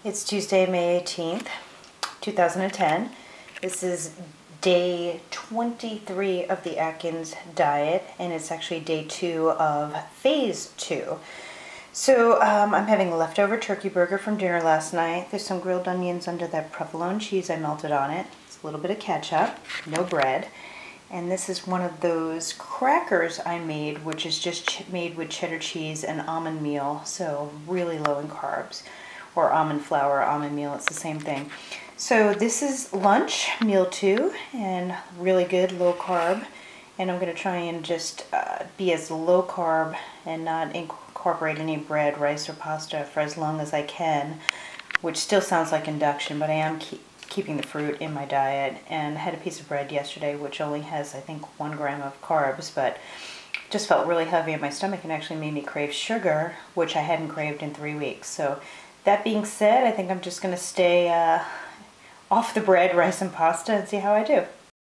It's Tuesday, May 18th, 2010. This is day 23 of the Atkins diet, and it's actually day 2 of phase 2. So I'm having a leftover turkey burger from dinner last night. There's some grilled onions under that provolone cheese I melted on it. It's a little bit of ketchup, no bread. And this is one of those crackers I made, which is just made with cheddar cheese and almond meal, so really low in carbs. Or almond flour, almond meal, it's the same thing. So this is lunch, meal 2, and really good, low carb. And I'm going to try and just be as low carb and not incorporate any bread, rice, or pasta for as long as I can, which still sounds like induction, but I am keeping the fruit in my diet. And I had a piece of bread yesterday, which only has, I think, 1 gram of carbs, but just felt really heavy in my stomach and actually made me crave sugar, which I hadn't craved in 3 weeks. So that being said, I think I'm just going to stay off the bread, rice, and pasta and see how I do.